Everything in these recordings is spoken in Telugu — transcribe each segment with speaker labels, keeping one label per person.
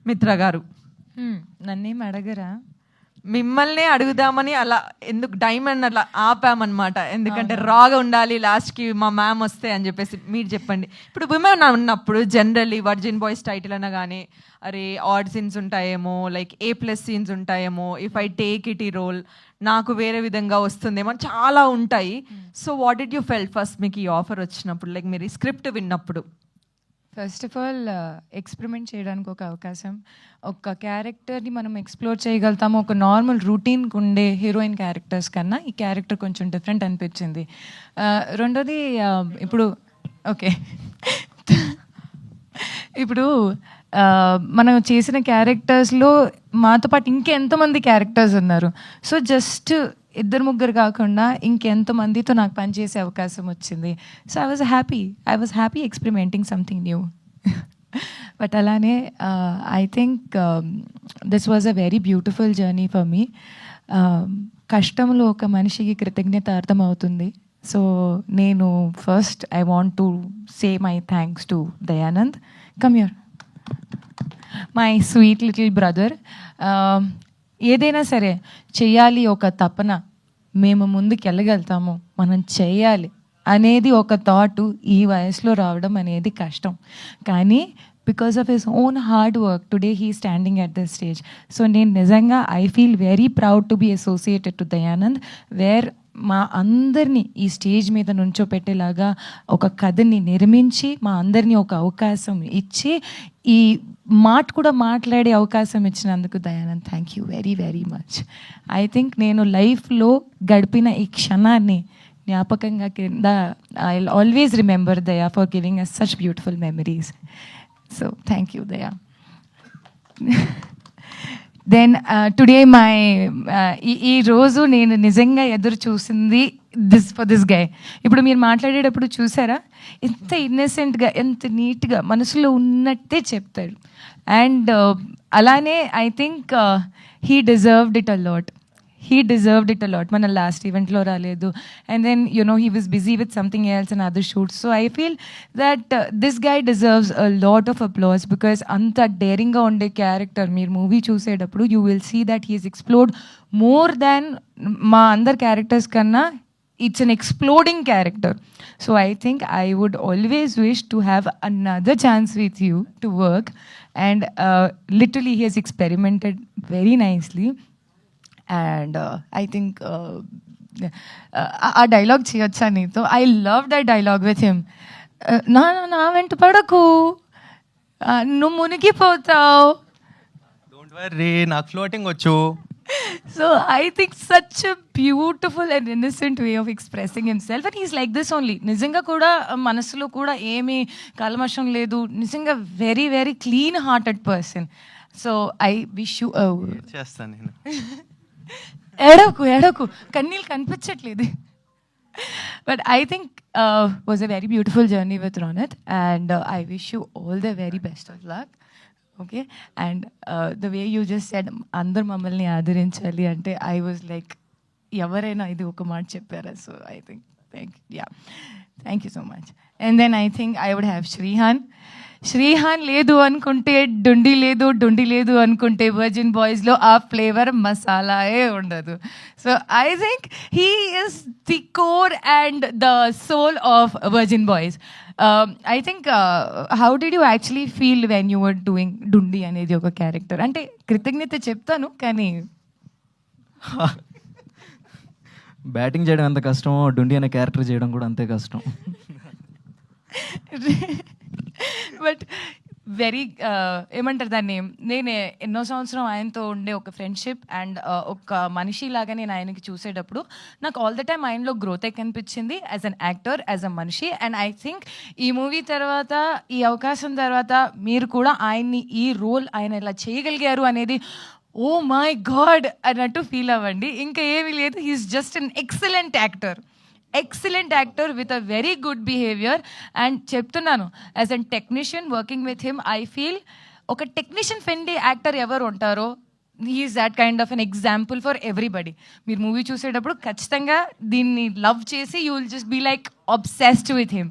Speaker 1: మిత్ర గారు,
Speaker 2: నన్నేం అడగరా?
Speaker 1: మిమ్మల్ని అడుగుదామని అలా ఎందుకు డైమండ్ అలా ఆపామన్నమాట. ఎందుకంటే రాగా ఉండాలి లాస్ట్కి మా మ్యామ్ వస్తే అని చెప్పేసి. మీరు చెప్పండి, ఇప్పుడు విమెన్ ఉన్నప్పుడు జనరల్లీ వర్జిన్ బాయ్స్ టైటిల్ అన్నా కానీ అరే ఆడ్ సీన్స్ ఉంటాయేమో, లైక్ A+ సీన్స్ ఉంటాయేమో, ఇఫ్ ఐ టేక్ ఇట్ ఈ రోల్ నాకు వేరే విధంగా వస్తుందేమో, చాలా ఉంటాయి. So what did you felt first మీకు ఈ ఆఫర్ వచ్చినప్పుడు, లైక్ మీరు ఈ స్క్రిప్ట్ విన్నప్పుడు?
Speaker 2: ఫస్ట్ ఆఫ్ ఆల్ ఎక్స్పెరిమెంట్ చేయడానికి ఒక అవకాశం, ఒక క్యారెక్టర్ని మనం ఎక్స్ప్లోర్ చేయగలుగుతాము. ఒక నార్మల్ రూటీన్కి ఉండే హీరోయిన్ క్యారెక్టర్స్ కన్నా ఈ క్యారెక్టర్ కొంచెం డిఫరెంట్ అనిపించింది. రెండోది ఇప్పుడు ఓకే ఇప్పుడు మనం చేసిన క్యారెక్టర్స్లో మాతో పాటు ఇంకెంతమంది క్యారెక్టర్స్ ఉన్నారు. సో జస్ట్ 2-3 కాకుండా ఇంకెంతమందితో నాకు పనిచేసే అవకాశం వచ్చింది. So I was happy experimenting something new. But అలానే I think this was a very beautiful journey for me. కష్టంలో ఒక మనిషికి కృతజ్ఞత అర్థమవుతుంది. సో నేను first I want to say my thanks to Dayanand. Come here, my sweet little brother. ఏదైనా సరే చెయ్యాలి ఒక తపన, మేము ముందుకు వెళ్ళగలుగుతాము, మనం చేయాలి అనేది ఒక థాట్ ఈ వయసులో రావడం అనేది కష్టం. కానీ because of his own hard work today he standing at the stage. So నేను నిజంగా I feel very proud to be associated to Dayanand, where మా అందరినీ ఈ స్టేజ్ మీద నుంచోపెట్టేలాగా ఒక కథని నిర్మించి మా అందరినీ ఒక అవకాశం ఇచ్చి ఈ మాట కూడా మాట్లాడే అవకాశం ఇచ్చినందుకు Dayanand thank you very very much. I think నేను లైఫ్లో గడిపిన ఈ క్షణాన్ని జ్ఞాపకంగా కింద I will always remember Daya for giving us such beautiful memories. So thank you Daya. Then today my ఈ రోజు నేను నిజంగా ఎదురు చూసింది ఫర్ దిస్ గై. ఇప్పుడు మీరు మాట్లాడేటప్పుడు చూసారా, ఎంత ఇన్నసెంట్గా, ఎంత నీట్గా మనసులో ఉన్నట్టే చెప్తాడు. అండ్ అలానే I think he deserved it a lot. మన లాస్ట్ ఈవెంట్లో రాలేదు, and then he was busy with something else and other shoots. So I feel that this guy deserves a lot of applause, because అంత డేరింగ్గా ఉండే క్యారెక్టర్ మీరు మూవీ చూసేటప్పుడు you will see that he is explored more than మా అందర్ క్యారెక్టర్స్ కన్నా. It's an exploding character. So I think I would always wish to have another chance with you to work. And literally he has experimented very nicely. And I think a dialogue cheyocha neeto. I love that dialogue with him. Na ventu padaku, nu muniki potav.
Speaker 3: Don't worry, నాకు ఫ్లోటింగ్ వచ్చు.
Speaker 2: So I think such a beautiful and innocent way of expressing himself, and he's like this only. నిజంగా కూడా మనసులో కూడా ఏమీ కల్మషం లేదు. నిజంగా very very clean hearted person. So I wish you.
Speaker 3: చేస్తాను నేను.
Speaker 2: ఎడకు కన్నీళ్ళు కనిపించట్లేదు. But I think was a very beautiful journey with Ronit, and I wish you all the very best of luck. Okay, and the way you just said అందరు మమ్మల్ని ఆదరించాలి అంటే ఐ వాజ్ లైక్ ఎవరైనా ఇది ఒక మాట చెప్పారా. So I think thank you so much. And then I think I would have Srihan లేదు అనుకుంటే డుండి లేదు అనుకుంటే వర్జిన్ బాయ్స్లో ఆ ఫ్లేవర్ మసాలాయే ఉండదు. So I think he is the core and the soul of Virgin Boys. I think how did you actually feel when you were doing Dundi అనేది ఒక క్యారెక్టర్? అంటే కృతజ్ఞత చెప్తాను, కానీ
Speaker 4: బ్యాటింగ్ చేయడం ఎంత కష్టమో డుండి అనే క్యారెక్టర్ చేయడం కూడా అంతే కష్టం.
Speaker 2: బట్ వెరీ ఏమంటారు దాన్ని, నేను ఎన్నో సంవత్సరం ఆయనతో ఉండే ఒక ఫ్రెండ్షిప్ అండ్ ఒక మనిషిలాగా నేను ఆయనకి చూసేటప్పుడు నాకు ఆల్ ద టైమ్ ఆయనలో గ్రోత్ కనిపించింది as an actor, as a మనిషి. అండ్ ఐ థింక్ ఈ మూవీ తర్వాత, ఈ అవకాశం తర్వాత మీరు కూడా ఆయన్ని ఈ రోల్ ఆయన ఇలా చేయగలిగారు అనేది ఓ మై గాడ్ అన్నట్టు ఫీల్ అవ్వండి. ఇంకా ఏమీ లేదు, he is just an excellent actor with a very good behaviour. And చెప్తున్నాను, as an technician working with him, I feel ఒక టెక్నీషియన్ ఫ్రెండ్లీ యాక్టర్ ఎవరు ఉంటారో he is that kind of an example for everybody. మీరు మూవీ చూసేటప్పుడు ఖచ్చితంగా దీన్ని లవ్ చేసి you will just be like obsessed with him.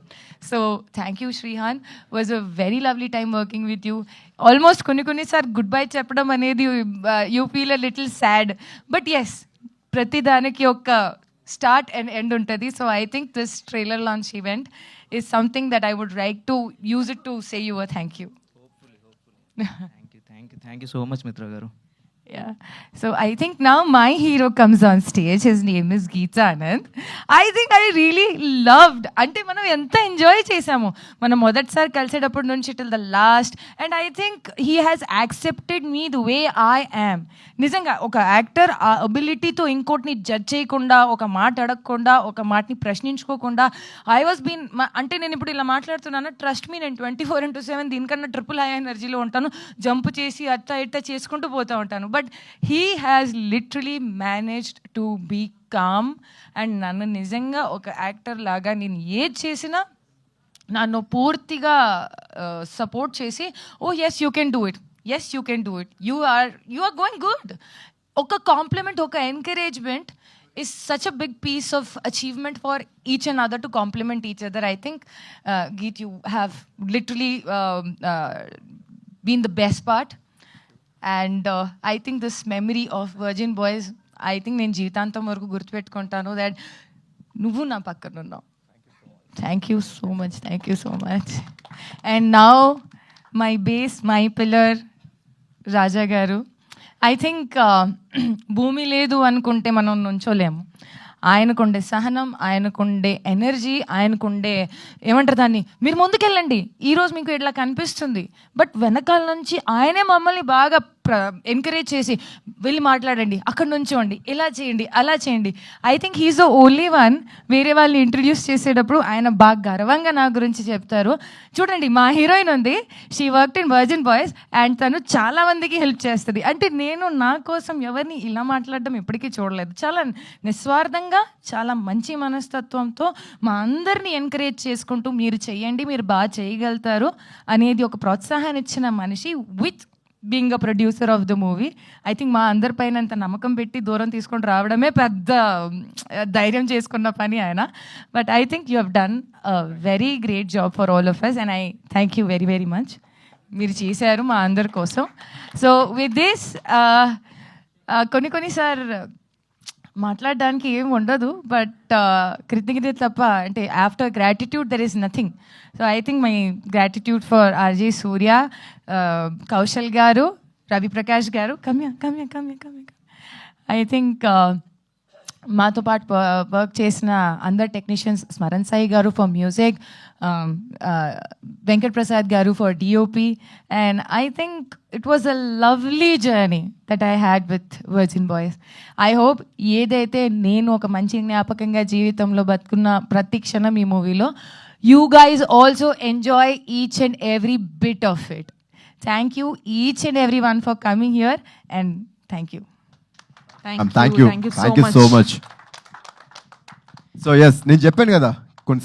Speaker 2: So thank you Shrihan, was a very lovely time working with you. Almost konni sar goodbye చెప్పడం అనేది you feel a little sad, but yes, ప్రతి దానికి ఒక స్టార్ట్ అండ్ ఎండ్ ఉంటుంది. So I think this trailer launch event is something that I would like to use it to say you a thank you.
Speaker 4: Thank you so much మిత్ర గారు.
Speaker 2: Yeah. So I think now my hero comes on stage. His name is Geeta Anand. I think I really loved. అంటే మనం ఎంత ఎంజాయ్ చేసాము మనం మొదటిసారి కలిసేటప్పటి నుంచి till the last. And I think he has accepted me the way I am. నిజంగా ఒక యాక్టర్ ఆ అబిలిటీతో ఇంకోటిని జడ్జ్ చేయకుండా, ఒక మాట అడగకుండా, ఒక మాటని ప్రశ్నించుకోకుండా ఐ వాజ్ బీన్ అంటే నేను ఇప్పుడు ఇలా మాట్లాడుతున్నాను, ట్రస్ట్ మీ, నేను 24/7 దీనికన్నా ట్రిపుల్ హై ఎనర్జీలో ఉంటాను, జంప్ చేసి అట్ట ఇట్ట చేసుకుంటూ పోతూ ఉంటాను. But he has literally managed to be calm. And నన్ను నిజంగా ఒక యాక్టర్ లాగా నేను ఏది చేసినా నన్ను పూర్తిగా సపోర్ట్ చేసి, oh yes you can do it, yes you can do it, you are going good. ఒక కాంప్లిమెంట్, ఒక encouragement is such a big piece of achievement for each and other to complement each other. I think Geet, you have literally been the best part. And I think this memory of Virgin Boys, I think నేను జీవితాంతం వరకు గుర్తుపెట్టుకుంటాను that నువ్వు నా పక్కన ఉన్నావు. Thank you so much, thank you so much. And now my base, my pillar, రాజా గారు. ఐ థింక్ భూమి లేదు అనుకుంటే మనం నుంచోలేము. ఆయనకుండే సహనం, ఆయనకుండే ఎనర్జీ, ఆయనకుండే ఏమంటారు దాన్ని, మీరు ముందుకెళ్ళండి, ఈరోజు మీకు ఇట్లా కనిపిస్తుంది, బట్ వెనకాల నుంచి ఆయనే మమ్మల్ని బాగా ఎంకరేజ్ చేసి వెళ్ళి మాట్లాడండి, అక్కడ నుంచోండి, ఇలా చేయండి, అలా చేయండి. I think he's the only one. వేరే వాళ్ళని ఇంట్రడ్యూస్ చేసేటప్పుడు ఆయన బాగా గర్వంగా నా గురించి చెప్తారు. చూడండి, మా హీరోయిన్ ఉంది, she worked in virgin boys and తను చాలా మందికి హెల్ప్ చేస్తుంది. అంటే నేను నా కోసం ఎవరిని ఇలా మాట్లాడడం ఎప్పటికీ చూడలేదు. చాలా నిస్వార్థంగా, చాలా మంచి మనస్తత్వంతో మా అందరినీ ఎంకరేజ్ చేసుకుంటూ మీరు చెయ్యండి, మీరు బాగా చేయగలుగుతారు అనేది ఒక ప్రోత్సాహాన్ని ఇచ్చిన మనిషి, with being a producer of the movie. I think మా అందరిపైన అంత నమ్మకం పెట్టి దూరం తీసుకొని రావడమే పెద్ద ధైర్యం చేసుకున్న పని ఆయన. But I think you have done a very great job for all of us and I thank you very very much. మీరు చేశారు మా అందరి కోసం. సో విత్ దిస్ కొన్నిసార్ మాట్లాడడానికి ఏం ఉండదు, బట్ కృతజ్ఞత తప్ప, అంటే after gratitude there is nothing. So I think my gratitude for RJ Surya, Kaushal garu, Ravi Prakash గారు, కమ్య. ఐ థింక్ మాతో పాటు వర్క్ చేసిన అందరు టెక్నీషియన్స్, స్మరణ్ సాయి గారు ఫర్ మ్యూజిక్, వెంకట్ ప్రసాద్ గారు for DOP, and I think it was a lovely journey that I had with Virgin Boys. I hope ఏదైతే నేను ఒక మంచి జ్ఞాపకంగా జీవితంలో బతుకున్న ప్రతి క్షణం ఈ మూవీలో, you guys also enjoy each and every bit of it. Thank you each and everyone for coming here and thank you.
Speaker 1: Thank you so much.
Speaker 5: So yes, నేను చెప్పాను కదా కొన్ని